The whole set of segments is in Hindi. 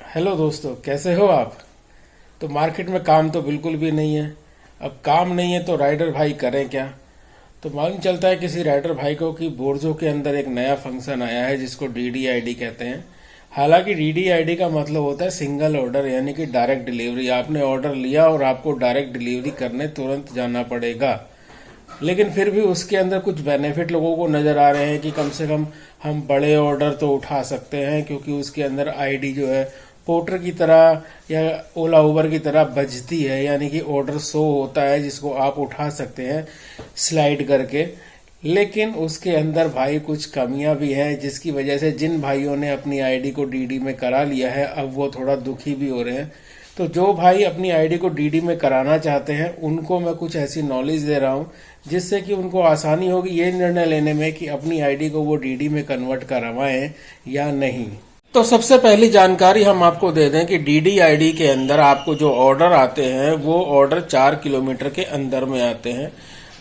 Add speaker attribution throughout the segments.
Speaker 1: हेलो दोस्तों, कैसे हो आप। तो मार्केट में काम तो बिल्कुल भी नहीं है। अब काम नहीं है तो राइडर भाई करें क्या। तो मालूम चलता है किसी राइडर भाई को कि बोर्जो के अंदर एक नया फंक्शन आया है जिसको डीडीआईडी कहते हैं। हालांकि डीडीआईडी का मतलब होता है सिंगल ऑर्डर, यानी कि डायरेक्ट डिलीवरी। आपने ऑर्डर लिया और आपको डायरेक्ट डिलीवरी करने तुरंत जाना पड़ेगा। लेकिन फिर भी उसके अंदर कुछ बेनिफिट लोगों को नजर आ रहे हैं कि कम से कम हम बड़े ऑर्डर तो उठा सकते हैं, क्योंकि उसके अंदर आईडी जो है पोर्टर की तरह या ओला उबर की तरह बजती है, यानी कि ऑर्डर शो होता है जिसको आप उठा सकते हैं स्लाइड करके। लेकिन उसके अंदर भाई कुछ कमियां भी हैं, जिसकी वजह से जिन भाइयों ने अपनी आईडी को डीडी में करा लिया है अब वो थोड़ा दुखी भी हो रहे हैं। तो जो भाई अपनी आईडी को डीडी में कराना चाहते हैं उनको मैं कुछ ऐसी नॉलेज दे रहा हूं जिससे कि उनको आसानी होगी ये निर्णय लेने में कि अपनी आईडी को वो डीडी में कन्वर्ट करवाएं या नहीं। तो सबसे पहली जानकारी हम आपको दे दें कि डीडीआईडी के अंदर आपको जो ऑर्डर आते हैं वो ऑर्डर 4 किलोमीटर के अंदर में आते हैं।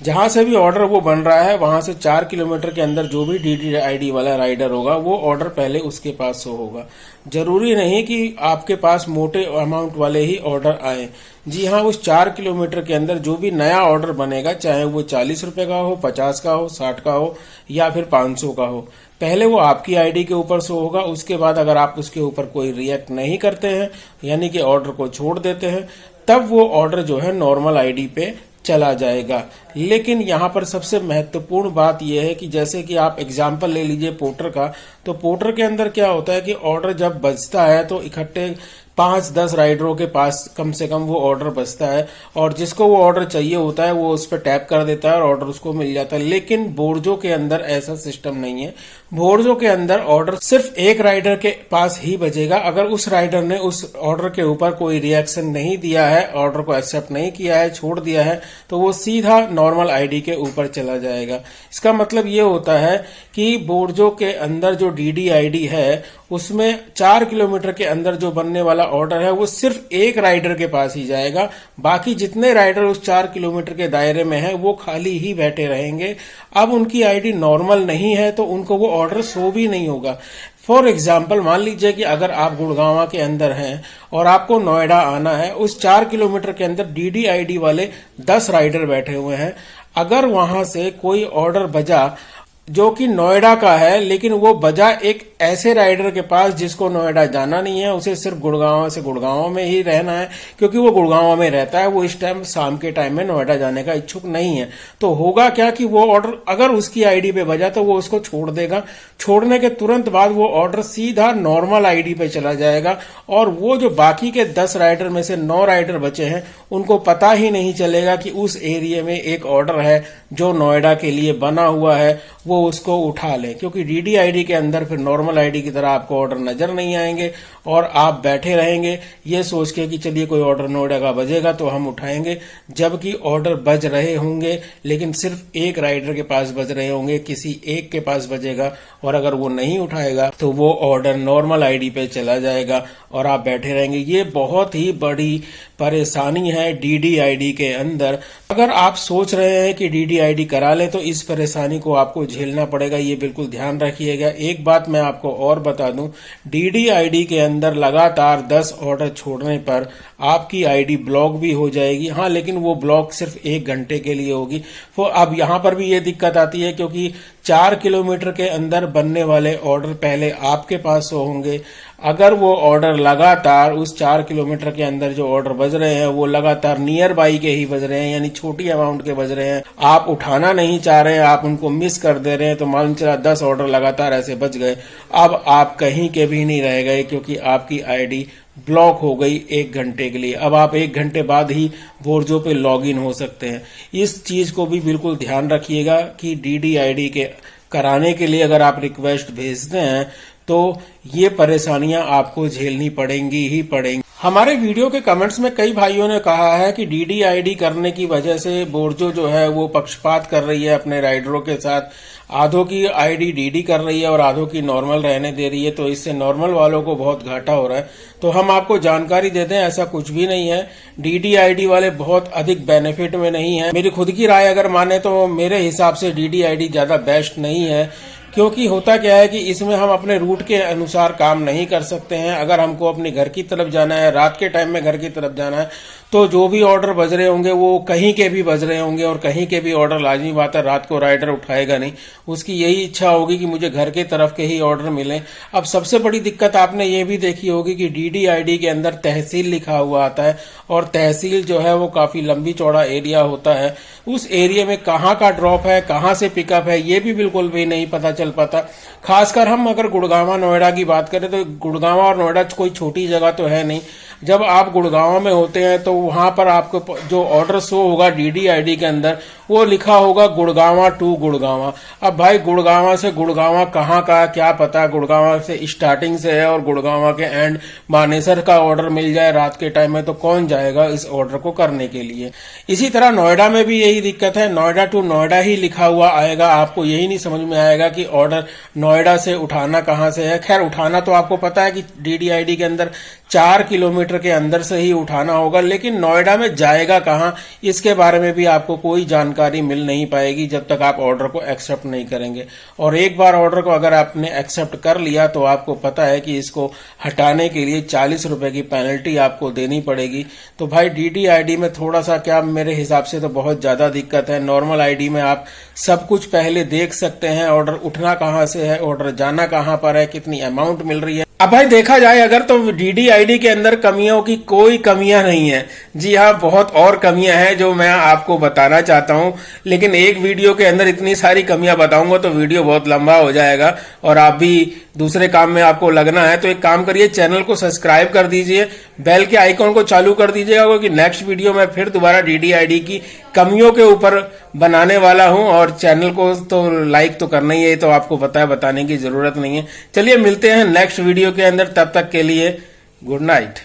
Speaker 1: जहां से भी ऑर्डर वो बन रहा है वहां से 4 किलोमीटर के अंदर जो भी डीडीआईडी वाला राइडर होगा वो ऑर्डर पहले उसके पास शो होगा। जरूरी नहीं कि आपके पास मोटे अमाउंट वाले ही ऑर्डर आए। जी हाँ, उस 4 किलोमीटर के अंदर जो भी नया ऑर्डर बनेगा, चाहे वो 40 रुपए का हो, 50 का हो, 60 का हो या फिर 500 का हो, पहले वो आपकी आईडी के ऊपर शो होगा। उसके बाद अगर आप उसके ऊपर कोई रिएक्ट नहीं करते हैं, यानी कि ऑर्डर को छोड़ देते हैं, तब वो ऑर्डर जो है नॉर्मल आईडी पे चला जाएगा। लेकिन यहाँ पर सबसे महत्वपूर्ण बात यह है कि जैसे कि आप एग्जाम्पल ले लीजिए पोर्टर का, तो पोर्टर के अंदर क्या होता है कि ऑर्डर जब बजता है तो इकट्ठे 5-10 राइडरों के पास कम से कम वो ऑर्डर बचता है, और जिसको वो ऑर्डर चाहिए होता है वो उस पर टैप कर देता है और ऑर्डर उसको मिल जाता है। लेकिन बोर्जो के अंदर ऐसा सिस्टम नहीं है। बोर्जो के अंदर ऑर्डर सिर्फ एक राइडर के पास ही बचेगा। अगर उस राइडर ने उस ऑर्डर के ऊपर कोई रिएक्शन नहीं दिया है, ऑर्डर को एक्सेप्ट नहीं किया है, छोड़ दिया है, तो वो सीधा नॉर्मल आईडी के ऊपर चला जाएगा। इसका मतलब ये होता है कि बोर्जो के अंदर जो डीडीआईडी है उसमें 4 किलोमीटर के अंदर जो बनने वाला ऑर्डर है वो सिर्फ एक राइडर के पास ही जाएगा। बाकी जितने राइडर उस 4 किलोमीटर के दायरे में है वो खाली ही बैठे रहेंगे। अब उनकी आईडी नॉर्मल नहीं है तो उनको वो ऑर्डर शो भी नहीं होगा। फॉर एग्जाम्पल मान लीजिए कि अगर आप गुड़गांव के अंदर हैं और आपको नोएडा आना है, उस 4 किलोमीटर के अंदर डीडीआईडी वाले 10 राइडर बैठे हुए हैं। अगर वहां से कोई ऑर्डर बजा जो कि नोएडा का है, लेकिन वो बजा एक ऐसे राइडर के पास जिसको नोएडा जाना नहीं है, उसे सिर्फ गुड़गांव से गुड़गांव में ही रहना है, क्योंकि वो गुड़गांव में रहता है, वो इस टाइम शाम के टाइम में नोएडा जाने का इच्छुक नहीं है। तो होगा क्या कि वो ऑर्डर अगर उसकी आईडी पे बजा तो वो उसको छोड़ देगा। छोड़ने के तुरंत बाद वो ऑर्डर सीधा नॉर्मल आईडी पे चला जाएगा, और वो जो बाकी के 10 राइडर में से 9 राइडर बचे हैं उनको पता ही नहीं चलेगा कि उस एरिया में एक ऑर्डर है जो नोएडा के लिए बना हुआ है, वो उसको उठा लें। क्योंकि डीडीआईडी के अंदर फिर नॉर्मल आईडी की तरह आपको ऑर्डर नजर नहीं आएंगे और आप बैठे रहेंगे ये सोच के कि चलिए कोई ऑर्डर नोएडा का बजेगा तो हम उठाएंगे, जबकि ऑर्डर बज रहे होंगे लेकिन सिर्फ एक राइडर के पास बज रहे होंगे, किसी एक के पास बजेगा, और अगर वो नहीं उठाएगा तो वो ऑर्डर नॉर्मल आईडी पे चला जाएगा और आप बैठे रहेंगे। ये बहुत ही बड़ी परेशानी है डीडीआईडी के अंदर। अगर आप सोच रहे हैं कि डीडीआईडी करा लें तो इस परेशानी को आपको झेलना पड़ेगा, ये बिल्कुल ध्यान रखिएगा। एक बात मैं आपको और बता दूं, डीडीआईडी के अंदर लगातार 10 ऑर्डर छोड़ने पर आपकी आईडी ब्लॉक भी हो जाएगी। हाँ, लेकिन वो ब्लॉक सिर्फ 1 घंटे के लिए होगी। तो अब यहाँ पर भी ये दिक्कत आती है क्योंकि 4 किलोमीटर के अंदर बनने वाले ऑर्डर पहले आपके पास होंगे। अगर वो ऑर्डर लगातार उस 4 किलोमीटर के अंदर जो ऑर्डर बज रहे हैं वो लगातार नियर बाई के ही बज रहे हैं, यानी छोटी अमाउंट के बज रहे हैं, आप उठाना नहीं चाह रहे हैं, आप उनको मिस कर दे रहे हैं, तो मालूम चला 10 ऑर्डर लगातार ऐसे बज गए। अब आप कहीं के भी नहीं रह गए क्योंकि आपकी आईडी ब्लॉक हो गई 1 घंटे के लिए। अब आप 1 घंटे बाद ही बोर्जो पे लॉगिन हो सकते हैं। इस चीज को भी बिल्कुल ध्यान रखिएगा कि डीडीआईडी के कराने के लिए अगर आप रिक्वेस्ट भेजते हैं तो ये परेशानियां आपको झेलनी पड़ेंगी ही पड़ेंगी। हमारे वीडियो के कमेंट्स में कई भाइयों ने कहा है कि डीडीआईडी करने की वजह से बोर्जो जो है वो पक्षपात कर रही है अपने राइडरों के साथ। आधों की आईडी डीडी कर रही है और आधों की नॉर्मल रहने दे रही है, तो इससे नॉर्मल वालों को बहुत घाटा हो रहा है। तो हम आपको जानकारी देते हैं, ऐसा कुछ भी नहीं है। डीडीआईडी वाले बहुत अधिक बेनिफिट में नहीं है। मेरी खुद की राय अगर माने तो मेरे हिसाब से डीडीआईडी ज्यादा बेस्ट नहीं है, क्योंकि होता क्या है कि इसमें हम अपने रूट के अनुसार काम नहीं कर सकते हैं। अगर हमको अपने घर की तरफ जाना है, रात के टाइम में घर की तरफ जाना है, तो जो भी ऑर्डर बज रहे होंगे वो कहीं के भी बज रहे होंगे, और कहीं के भी ऑर्डर लाजमी बात है रात को राइडर उठाएगा नहीं। उसकी यही इच्छा होगी कि मुझे घर के तरफ के ही ऑर्डर मिले। अब सबसे बड़ी दिक्कत आपने ये भी देखी होगी कि DDID के अंदर तहसील लिखा हुआ आता है, और तहसील जो है वो काफी लंबी चौड़ा एरिया होता है। उस एरिया में कहाँ का ड्रॉप है, कहाँ से पिकअप है, ये भी बिल्कुल भी नहीं पता चल पाता। खासकर हम अगर गुड़गांव नोएडा की बात करें तो गुड़गांव और नोएडा कोई छोटी जगह तो है नहीं। जब आप गुड़गांव में होते हैं तो वहां पर आपको जो ऑर्डर शो होगा DDID के अंदर, वो लिखा होगा गुड़गांवा टू गुड़गांवा। अब भाई गुड़गांवा से गुड़गांवा कहाँ का क्या पता, गुड़गांवा से स्टार्टिंग से है और गुड़गांवा के एंड मानेसर का ऑर्डर मिल जाए रात के टाइम में, तो कौन जाएगा इस ऑर्डर को करने के लिए। इसी तरह नोएडा में भी यही दिक्कत है, नोएडा टू नोएडा ही लिखा हुआ आएगा। आपको यही नहीं समझ में आएगा कि ऑर्डर नोएडा से उठाना कहाँ से है। खैर उठाना तो आपको पता है कि DDID के अंदर 4 किलोमीटर के अंदर से ही उठाना होगा, लेकिन नोएडा में जाएगा कहाँ, इसके बारे में भी आपको कोई जानकारी मिल नहीं पाएगी जब तक आप ऑर्डर को एक्सेप्ट नहीं करेंगे। और एक बार ऑर्डर को अगर आपने एक्सेप्ट कर लिया तो आपको पता है कि इसको हटाने के लिए 40 रुपए की पेनल्टी आपको देनी पड़ेगी। तो भाई DDID में थोड़ा सा क्या, मेरे हिसाब से तो बहुत ज्यादा दिक्कत है। नॉर्मल ID में आप सब कुछ पहले देख सकते हैं, ऑर्डर उठना कहाँ से है, ऑर्डर जाना कहाँ पर है, कितनी अमाउंट मिल रही है। अब भाई देखा जाए अगर तो DDID के अंदर कमियों की कोई कमियां नहीं है। जी हाँ, बहुत और कमियां हैं जो मैं आपको बताना चाहता हूं, लेकिन एक वीडियो के अंदर इतनी सारी कमियां बताऊंगा तो वीडियो बहुत लंबा हो जाएगा और आप भी दूसरे काम में आपको लगना है। तो एक काम करिए, चैनल को सब्सक्राइब कर दीजिए, बेल के आइकॉन को चालू कर दीजिएगा, क्योंकि नेक्स्ट वीडियो में फिर दोबारा DDID की कमियों के ऊपर बनाने वाला हूं। और चैनल को तो लाइक तो करना ही है, तो आपको पता है, बताने की जरूरत नहीं है। चलिए मिलते हैं नेक्स्ट वीडियो के अंदर, तब तक के लिए गुड नाइट।